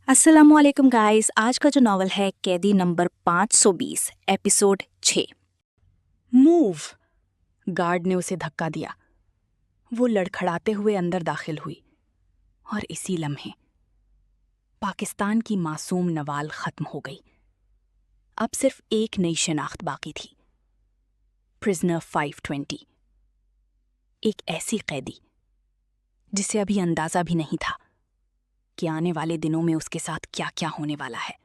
अस्सलामुअलैकुम गाइस। आज का जो नॉवल है कैदी नंबर 520 एपिसोड 6। मूव! गार्ड ने उसे धक्का दिया। वो लड़खड़ाते हुए अंदर दाखिल हुई और इसी लम्हे पाकिस्तान की मासूम नवाल खत्म हो गई। अब सिर्फ एक नई शनाख्त बाकी थी, प्रिजनर 520। एक ऐसी कैदी जिसे अभी अंदाजा भी नहीं था कि आने वाले दिनों में उसके साथ क्या क्या होने वाला है।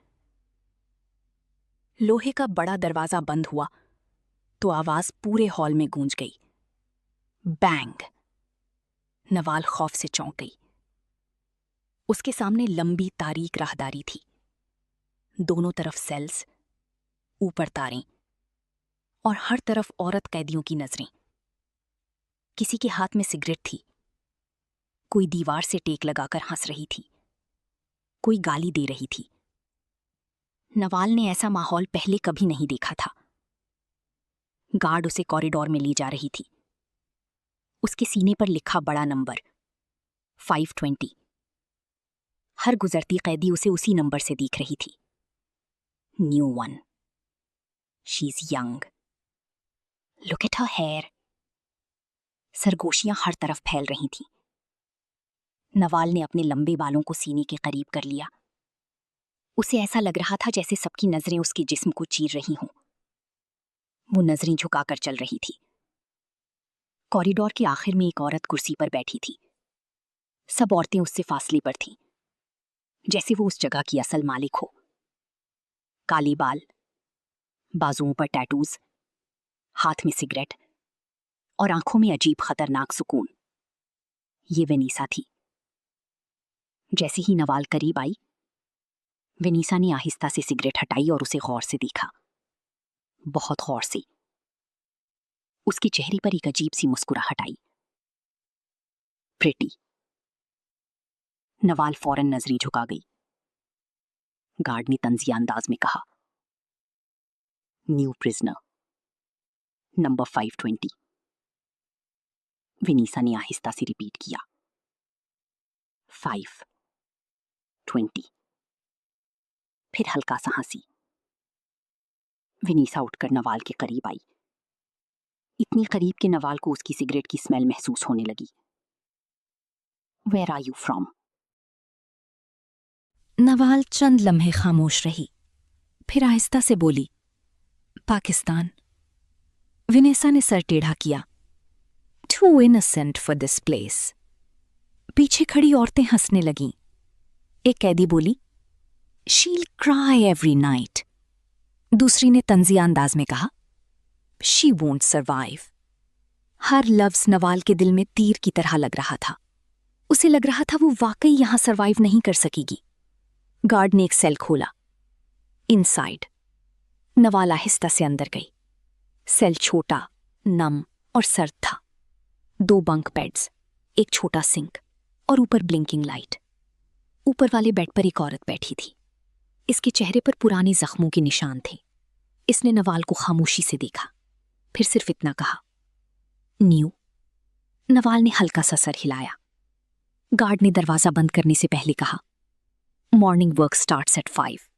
लोहे का बड़ा दरवाजा बंद हुआ तो आवाज पूरे हॉल में गूंज गई। बैंग! नवाल खौफ से चौंक गई। उसके सामने लंबी तारीक राहदारी थी, दोनों तरफ सेल्स, ऊपर तारें और हर तरफ औरत कैदियों की नजरें। किसी के हाथ में सिगरेट थी, कोई दीवार से टेक लगाकर हंस रही थी, कोई गाली दे रही थी। नवाल ने ऐसा माहौल पहले कभी नहीं देखा था। गार्ड उसे कॉरिडोर में ले जा रही थी। उसके सीने पर लिखा बड़ा नंबर 520। हर गुजरती कैदी उसे उसी नंबर से देख रही थी। New one. She is young. Look at her hair. सरगोशियां हर तरफ फैल रही थीं। नवाल ने अपने लंबे बालों को सीने के करीब कर लिया। उसे ऐसा लग रहा था जैसे सबकी नजरें उसके जिस्म को चीर रही हों। वो नजरें झुकाकर चल रही थी। कॉरिडोर के आखिर में एक औरत कुर्सी पर बैठी थी। सब औरतें उससे फासले पर थीं, जैसे वो उस जगह की असल मालिक हो। काले बाल, बाजुओं पर टैटूज, हाथ में सिगरेट और आंखों में अजीब खतरनाक सुकून। ये वेनीसा थी। जैसे ही नवाल करीब आई, वेनीसा ने आहिस्ता से सिगरेट हटाई और उसे गौर से देखा, बहुत गौर से। उसके चेहरे पर एक अजीब सी मुस्कुराहट आई। प्रिटी। नवाल फौरन नजरें झुका गई। गार्ड ने तंजिया अंदाज में कहा, न्यू प्रिजनर नंबर 520। विनीसा ने आहिस्ता से रिपीट किया, 520। फिर हल्का सा हंसी। विनीसा उठकर नवाल के करीब आई, इतनी करीब कि नवाल को उसकी सिगरेट की स्मेल महसूस होने लगी। Where are you from? Nawal चंद लम्हे खामोश रही, फिर आहिस्ता से बोली, पाकिस्तान। विनेसा ने सर टेढ़ा किया। Too innocent for this place. पीछे खड़ी औरतें हंसने लगीं। एक कैदी बोली, शील क्राई एवरी नाइट। दूसरी ने तंजिया अंदाज में कहा, शी वोंट सर्वाइव। हर लफ्ज नवाल के दिल में तीर की तरह लग रहा था। उसे लग रहा था वो वाकई यहां सर्वाइव नहीं कर सकेगी। गार्ड ने एक सेल खोला। इनसाइड। नवाल आहिस्ता से अंदर गई। सेल छोटा, नम और सर्द था। 2 बंक बेड्स, एक छोटा सिंक और ऊपर ब्लिंकिंग लाइट। ऊपर वाले बेड पर एक औरत बैठी थी। इसके चेहरे पर पुराने जख्मों के निशान थे। इसने नवाल को खामोशी से देखा, फिर सिर्फ इतना कहा, न्यू। नवाल ने हल्का सा सर हिलाया। गार्ड ने दरवाजा बंद करने से पहले कहा, मॉर्निंग वर्क स्टार्ट्स एट 5।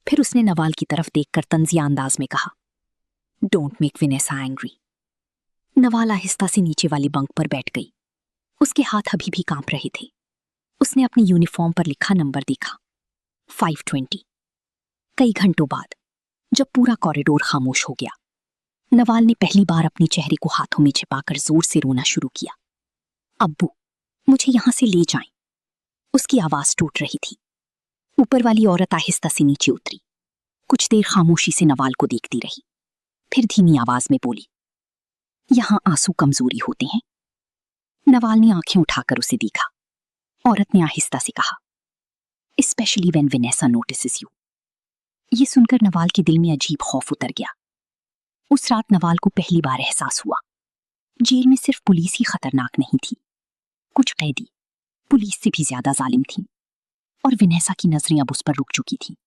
फिर उसने नवाल की तरफ देखकर तंजिया अंदाज में कहा, डोंट मेक विनेसा एंग्री। नवाल आहिस्ता से नीचे वाली बंक पर बैठ गई। उसके हाथ अभी भी कांप रहे थे। उसने अपनी यूनिफॉर्म पर लिखा नंबर देखा, 520। कई घंटों बाद जब पूरा कॉरिडोर खामोश हो गया, नवाल ने पहली बार अपने चेहरे को हाथों में छिपाकर जोर से रोना शुरू किया। अब्बू, मुझे यहां से ले जाएं। उसकी आवाज टूट रही थी। ऊपर वाली औरत आहिस्ता से नीचे उतरी। कुछ देर खामोशी से नवाल को देखती रही, फिर धीमी आवाज में बोली, यहां आंसू कमजोरी होते हैं। नवाल ने आंखें उठाकर उसे देखा। औरत ने आहिस्ता से कहा, स्पेशली व्हेन विनेसा नोटिसेस यू। ये सुनकर नवाल के दिल में अजीब खौफ उतर गया। उस रात नवाल को पहली बार एहसास हुआ, जेल में सिर्फ पुलिस ही खतरनाक नहीं थी। कुछ कैदी पुलिस से भी ज्यादा जालिम थी और विनेसा की नजरें अब उस पर रुक चुकी थी।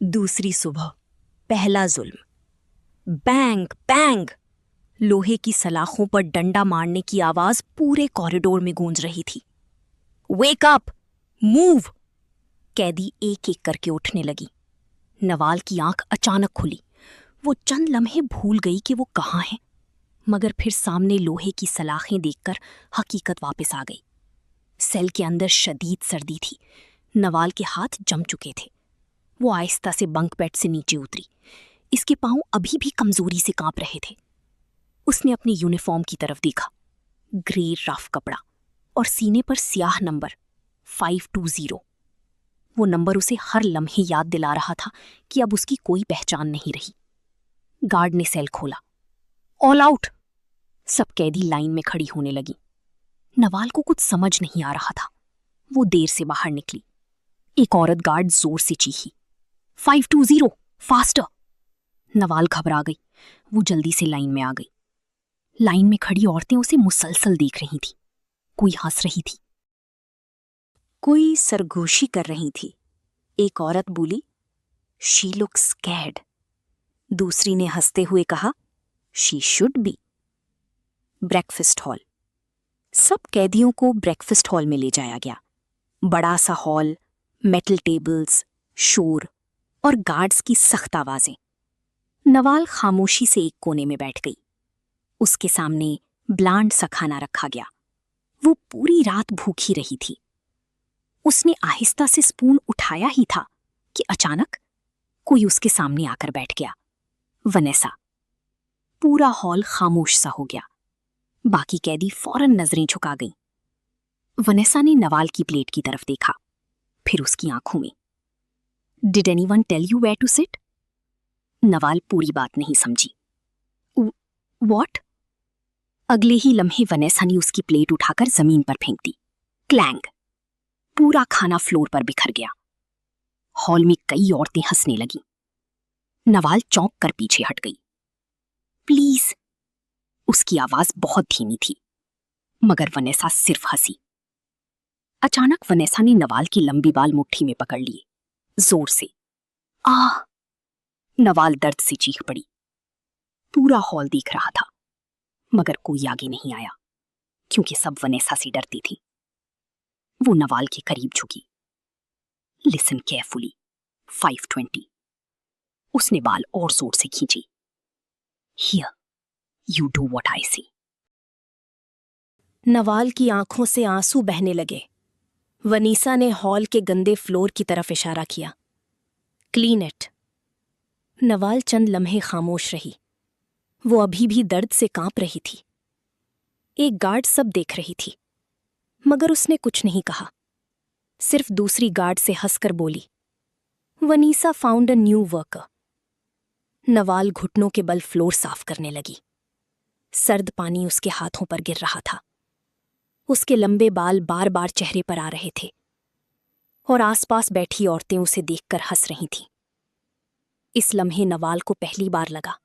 दूसरी सुबह, पहला जुल्म। Bang bang. लोहे की सलाखों पर डंडा मारने की आवाज पूरे कॉरिडोर में गूंज रही थी। Wake up, move. कैदी एक एक करके उठने लगी। नवाल की आंख अचानक खुली। वो चंद लम्हे भूल गई कि वो कहाँ है, मगर फिर सामने लोहे की सलाखें देखकर हकीकत वापस आ गई। सेल के अंदर शदीद सर्दी थी। नवाल के हाथ जम चुके थे। वो आहिस्ता से बंक बेड से नीचे उतरी। इसके पांव अभी भी कमजोरी से कांप रहे थे। उसने अपनी यूनिफॉर्म की तरफ देखा। ग्रे रफ कपड़ा और सीने पर स्याह नंबर 520। वो नंबर उसे हर लम्हे याद दिला रहा था कि अब उसकी कोई पहचान नहीं रही। गार्ड ने सेल खोला। All out! सब कैदी लाइन में खड़ी होने लगी। नवाल को कुछ समझ नहीं आ रहा था। वो देर से बाहर निकली। एक औरत गार्ड जोर से चीखी, 520, फास्टर! नवाल घबरा गई। वो जल्दी से लाइन में आ गई। लाइन में खड़ी औरतें उसे मुसलसल देख रही थी। कोई हंस रही थी, कोई सरगोशी कर रही थी। एक औरत बोली, शी लुक्स स्कैर्ड। दूसरी ने हंसते हुए कहा, she should be. Breakfast hall. सब कैदियों को ब्रेकफास्ट हॉल में ले जाया गया। बड़ा सा हॉल, मेटल टेबल्स, शोर और गार्ड्स की सख्त आवाजें। नवाल खामोशी से एक कोने में बैठ गई। उसके सामने ब्लांड सा खाना रखा गया। वो पूरी रात भूखी रही थी। उसने आहिस्ता से स्पून उठाया ही था कि अचानक कोई उसके सामने आकर बैठ गया। वनेसा। पूरा हॉल खामोश सा हो गया। बाकी कैदी फौरन नजरें झुका गईं। वनेसा ने नवाल की प्लेट की तरफ देखा, फिर उसकी आंखों में। Did anyone tell you where to sit? Nawal पूरी बात नहीं समझी। व्हाट? अगले ही लम्हे वनेसा ने उसकी प्लेट उठाकर जमीन पर फेंक दी। क्लैंग! पूरा खाना फ्लोर पर बिखर गया। हॉल में कई औरतें हंसने लगीं। नवाल चौंक कर पीछे हट गई। प्लीज! उसकी आवाज बहुत धीमी थी, मगर वनेसा सिर्फ हंसी। अचानक वनेसा ने नवाल की लंबी बाल मुट्ठी में पकड़ लिए, जोर से। आह! नवाल दर्द से चीख पड़ी। पूरा हॉल देख रहा था, मगर कोई आगे नहीं आया, क्योंकि सब वनेसा से डरती थी। वो नवाल के करीब झुकी। Listen carefully, 520। उसने बाल और जोर से खींची। Here, you do what I see. Nawal की आंखों से आंसू बहने लगे। वनीसा ने हॉल के गंदे फ्लोर की तरफ इशारा किया। Clean it. नवाल चंद लम्हे खामोश रही। वो अभी भी दर्द से कांप रही थी। एक गार्ड सब देख रही थी, मगर उसने कुछ नहीं कहा। सिर्फ दूसरी गार्ड से हंसकर बोली, वनीसा found a new worker. Nawal घुटनों के बल फ्लोर साफ करने लगी। सर्द पानी उसके हाथों पर गिर रहा था। उसके लंबे बाल बार बार चेहरे पर आ रहे थे, और आसपास बैठी औरतें उसे देखकर हंस रही थीं। इस लम्हे नवाल को पहली बार लगा,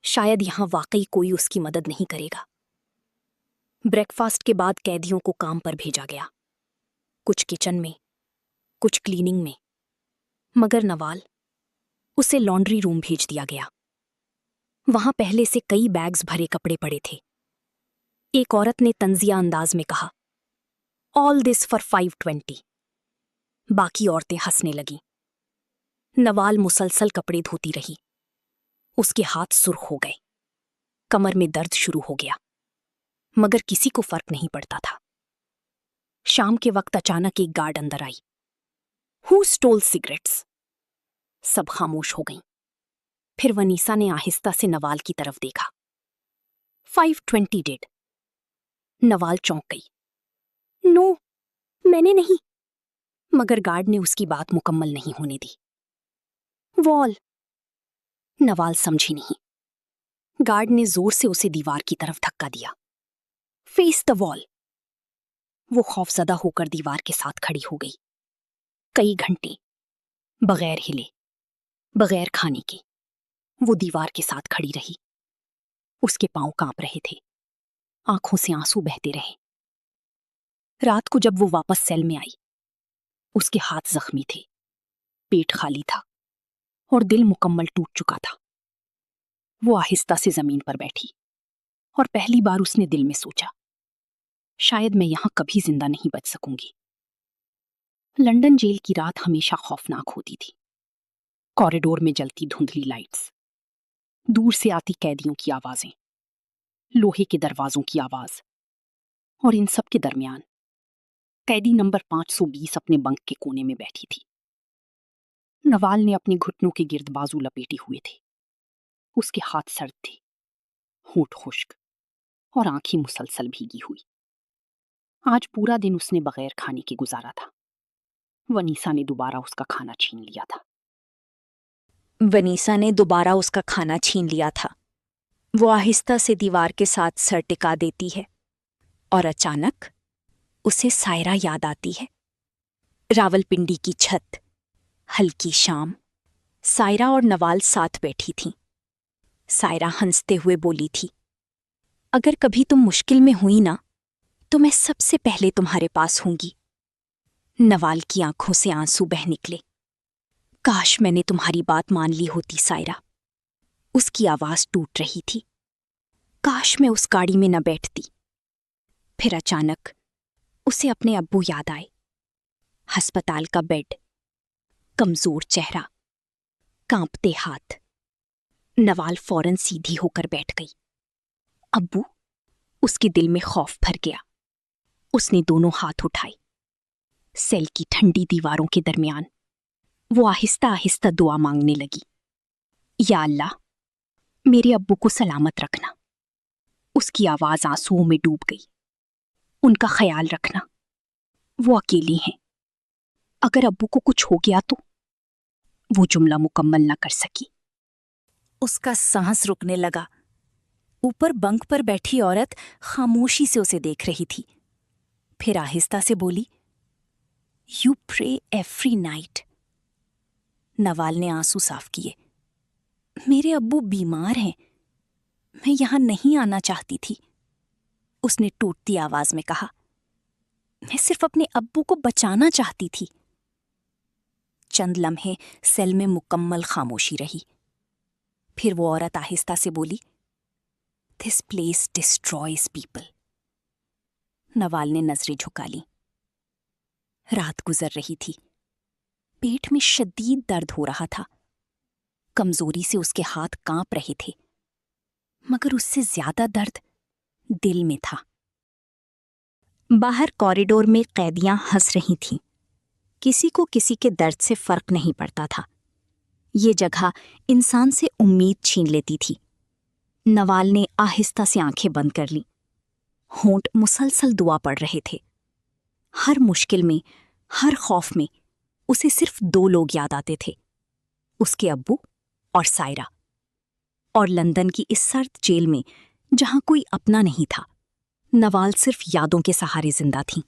शायद यहां वाकई कोई उसकी मदद नहीं करेगा। ब्रेकफास्ट के बाद कैदियों को काम पर भेजा गया, कुछ किचन में, कुछ क्लीनिंग में, मगर नवाल, उसे लॉन्ड्री रूम भेज दिया गया। वहां पहले से कई बैग्स भरे कपड़े पड़े थे। एक औरत ने तंजिया अंदाज में कहा, ऑल दिस फॉर 520। बाकी औरतें हंसने लगीं। नवाल मुसलसल कपड़े धोती रही। उसके हाथ सुर्ख हो गए, कमर में दर्द शुरू हो गया, मगर किसी को फर्क नहीं पड़ता था। शाम के वक्त अचानक एक गार्ड अंदर आई। Who stole cigarettes? सब खामोश हो गईं। फिर वनीसा ने आहिस्ता से नवाल की तरफ देखा। 520 डिड। नवाल चौंक गई। नो, मैंने नहीं। मगर गार्ड ने उसकी बात मुकम्मल नहीं होने दी। वॉल। नवाल समझी नहीं। गार्ड ने जोर से उसे दीवार की तरफ धक्का दिया। Face the wall. वो खौफजदा होकर दीवार के साथ खड़ी हो गई। कई घंटे बगैर हिले, बगैर खाने के, वो दीवार के साथ खड़ी रही। उसके पांव कांप रहे थे, आंखों से आंसू बहते रहे। रात को जब वो वापस सेल में आई, उसके हाथ जख्मी थे, पेट खाली था और दिल मुकम्मल टूट चुका था। वो आहिस्ता से जमीन पर बैठी और पहली बार उसने दिल में सोचा, शायद मैं यहां कभी जिंदा नहीं बच सकूंगी। लंदन जेल की रात हमेशा खौफनाक होती थी। कॉरिडोर में जलती धुंधली लाइट्स, दूर से आती कैदियों की आवाजें, लोहे के दरवाजों की आवाज, और इन सब के दरमियान कैदी नंबर 520 अपने बंक के कोने में बैठी थी। नवाल ने अपने घुटनों के गिर्द बाजू लपेटे हुए थे। उसके हाथ सर्द थे, होंठ खुश्क और आंखें मुसलसल भीगी हुई। आज पूरा दिन उसने बगैर खाने के गुजारा था। वनीसा ने दोबारा उसका खाना छीन लिया था। वनीसा ने दोबारा उसका खाना छीन लिया था। वो आहिस्ता से दीवार के साथ सर टिका देती है और अचानक उसे सायरा याद आती है। रावलपिंडी की छत, हल्की शाम, सायरा और नवाल साथ बैठी थीं। सायरा हंसते हुए बोली थी, अगर कभी तुम मुश्किल में हुई ना तो मैं सबसे पहले तुम्हारे पास होंगी। नवाल की आंखों से आंसू बह निकले। काश मैंने तुम्हारी बात मान ली होती सायरा। उसकी आवाज टूट रही थी। काश मैं उस गाड़ी में न बैठती। फिर अचानक उसे अपने अब्बू याद आए। अस्पताल का बेड, कमजोर चेहरा, कांपते हाथ। नवाल फौरन सीधी होकर बैठ गई। अब्बू? उसके दिल में खौफ भर गया। उसने दोनों हाथ उठाए। सेल की ठंडी दीवारों के दरमियान वो आहिस्ता आहिस्ता दुआ मांगने लगी। या अल्लाह, मेरे अब्बू को सलामत रखना। उसकी आवाज आंसुओं में डूब गई। उनका ख्याल रखना, वो अकेली हैं। अगर अब्बू को कुछ हो गया तो? वो जुमला मुकम्मल न कर सकी। उसका सांस रुकने लगा। ऊपर बंक पर बैठी औरत खामोशी से उसे देख रही थी। फिर आहिस्ता से बोली, you pray every night. Nawal ने आंसू साफ किए। मेरे अब्बू बीमार हैं, मैं यहां नहीं आना चाहती थी। उसने टूटती आवाज में कहा, मैं सिर्फ अपने अब्बू को बचाना चाहती थी। चंद लम्हे सेल में मुकम्मल खामोशी रही। फिर वो औरत आहिस्ता से बोली, this place destroys people. Nawal ने नजरें झुका ली। रात गुजर रही थी। पेट में शदीद दर्द हो रहा था। कमजोरी से उसके हाथ कांप रहे थे, मगर उससे ज्यादा दर्द दिल में था। बाहर कॉरिडोर में कैदियां हंस रही थीं। किसी को किसी के दर्द से फर्क नहीं पड़ता था। ये जगह इंसान से उम्मीद छीन लेती थी। नवाल ने आहिस्ता से आंखें बंद कर लीं। होंठ मुसलसल दुआ पड़ रहे थे। हर मुश्किल में, हर खौफ में उसे सिर्फ दो लोग याद आते थे, उसके अब्बू और सायरा। और लंदन की इस सर्द जेल में जहां कोई अपना नहीं था, नवाल सिर्फ यादों के सहारे जिंदा थी।